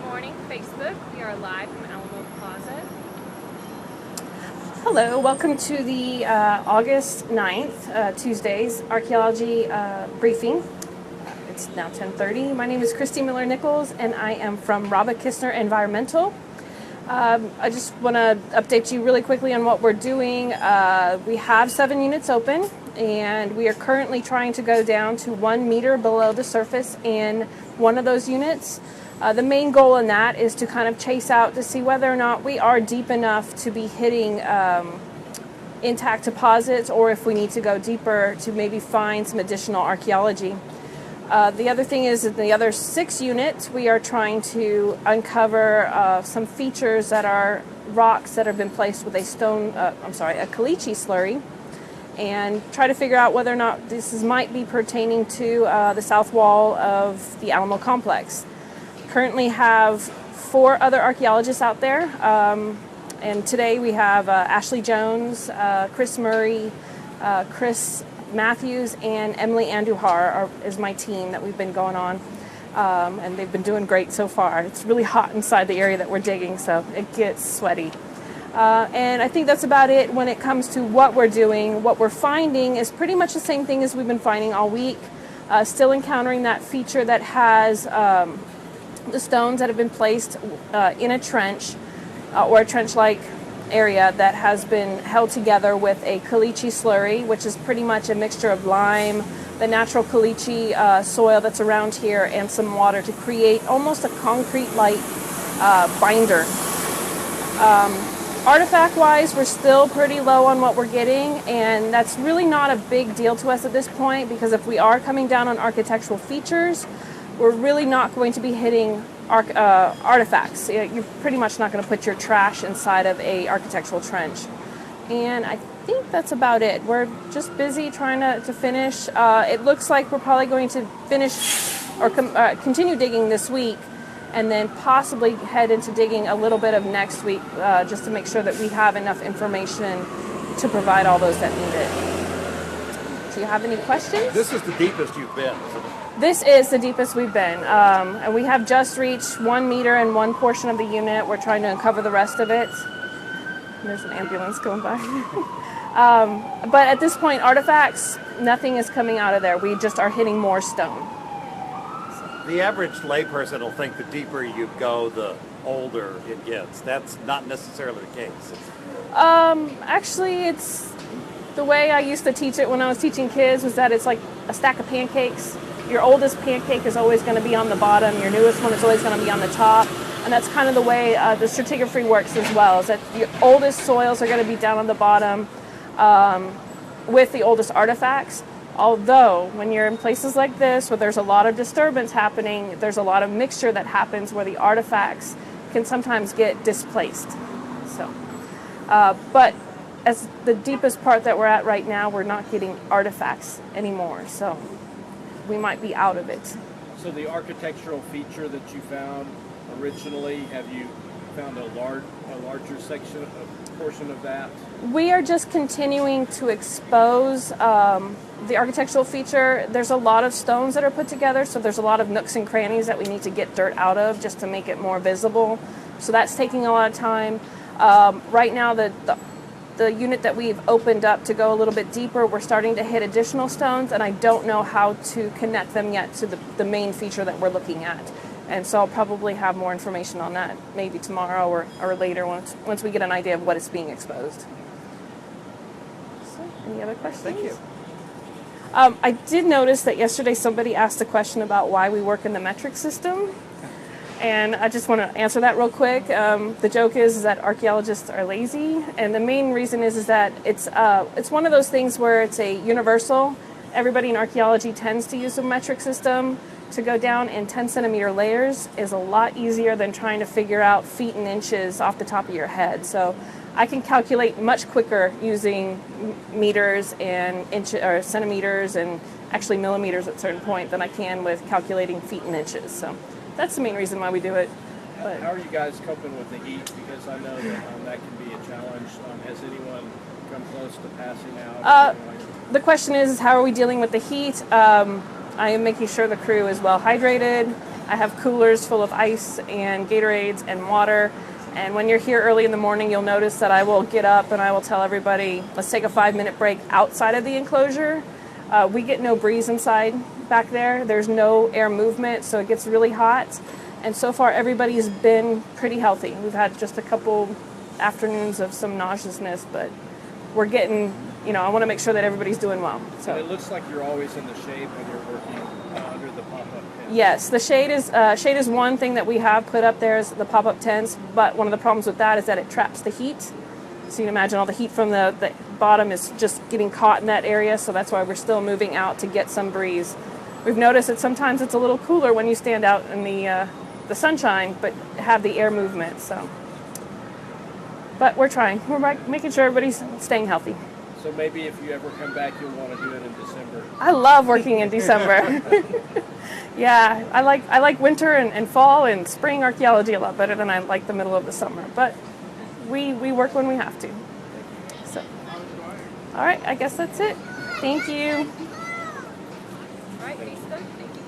morning, Facebook. We are live from Alamo Plaza. Hello, welcome to the August 9th, Tuesday's archaeology briefing. It's now 10:30. My name is Christy Miller-Nichols, and I am from Robert Kistner Environmental. I just want to update you really quickly on what we're doing. We have 7 units open, and we are currently trying to go down to 1 meter below the surface in one of those units. The main goal in that is to kind of chase out to see whether or not we are deep enough to be hitting intact deposits, or if we need to go deeper to maybe find some additional archaeology. The other thing is, in the other 6 units, we are trying to uncover some features that are rocks that have been placed with a caliche slurry, and try to figure out whether or not this might be pertaining to the south wall of the Alamo complex. Currently have 4 other archaeologists out there, and today we have Ashley Jones, Chris Murray, Chris Matthews, and Emily Andujar is my team that we've been going on, and they've been doing great so far. It's really hot inside the area that we're digging, so it gets sweaty. And I think that's about it when it comes to what we're doing. What we're finding is pretty much the same thing as we've been finding all week. Still encountering that feature that has the stones that have been placed in a trench or a trench-like area that has been held together with a caliche slurry, which is pretty much a mixture of lime, the natural caliche soil that's around here, and some water to create almost a concrete-like binder. Artifact-wise, we're still pretty low on what we're getting, and that's really not a big deal to us at this point, because if we are coming down on architectural features, we're really not going to be hitting artifacts. You're pretty much not going to put your trash inside of a architectural trench. And I think that's about it. We're just busy trying to finish. It looks like we're probably going to finish or continue digging this week, and then possibly head into digging a little bit of next week, just to make sure that we have enough information to provide all those that need it. Do you have any questions? This is the deepest you've been. This is the deepest we've been, and we have just reached 1 meter in one portion of the unit. We're trying to uncover the rest of it. There's an ambulance going by. But at this point, artifacts, nothing is coming out of there. We just are hitting more stone. The average layperson will think the deeper you go, the older it gets. That's not necessarily the case. Actually, it's the way I used to teach it when I was teaching kids was that it's like a stack of pancakes. Your oldest pancake is always going to be on the bottom. Your newest one is always going to be on the top. And that's kind of the way the stratigraphy works as well, is that your oldest soils are going to be down on the bottom with the oldest artifacts. Although, when you're in places like this where there's a lot of disturbance happening, there's a lot of mixture that happens where the artifacts can sometimes get displaced. So, but as the deepest part that we're at right now, we're not getting artifacts anymore. So we might be out of it. So the architectural feature that you found originally, have you found a larger portion of that? We are just continuing to expose the architectural feature. There's a lot of stones that are put together, so there's a lot of nooks and crannies that we need to get dirt out of just to make it more visible. So that's taking a lot of time. Right now, the unit that we've opened up to go a little bit deeper, we're starting to hit additional stones, and I don't know how to connect them yet to the main feature that we're looking at. And so I'll probably have more information on that maybe tomorrow or later once we get an idea of what is being exposed. So, any other questions? Thank you. I did notice that yesterday somebody asked a question about why we work in the metric system. And I just want to answer that real quick. The joke is that archaeologists are lazy, and the main reason is that it's one of those things where it's a universal. Everybody in archaeology tends to use a metric system. To go down in 10-centimeter layers is a lot easier than trying to figure out feet and inches off the top of your head. So I can calculate much quicker using meters and inches or centimeters and actually millimeters at a certain point than I can with calculating feet and inches. So that's the main reason why we do it. But how are you guys coping with the heat? Because I know that can be a challenge. Has anyone come close to passing out? The question is how are we dealing with the heat? I am making sure the crew is well hydrated, I have coolers full of ice and Gatorades and water. And when you're here early in the morning, you'll notice that I will get up and I will tell everybody, let's take a 5-minute break outside of the enclosure. We get no breeze inside back there. There's no air movement, so it gets really hot. And so far, everybody's been pretty healthy. We've had just a couple afternoons of some nauseousness, but we're getting, I want to make sure that everybody's doing well. So And it looks like you're always in the shade when you're working under the pop-up tent. yes, the shade is one thing that we have put up there is the pop-up tents, but one of the problems with that is that it traps the heat. So you can imagine all the heat from the bottom is just getting caught in that area, so that's why we're still moving out to get some breeze. We've noticed that sometimes it's a little cooler when you stand out in the sunshine, but have the air movement. So, but we're trying. We're making sure everybody's staying healthy. So maybe if you ever come back, you'll want to do it in December. I love working in December. Yeah, I like winter and fall and spring archaeology a lot better than I like the middle of the summer. But we work when we have to. So, all right, I guess that's it. Thank you. All right, Facebook. Thank you.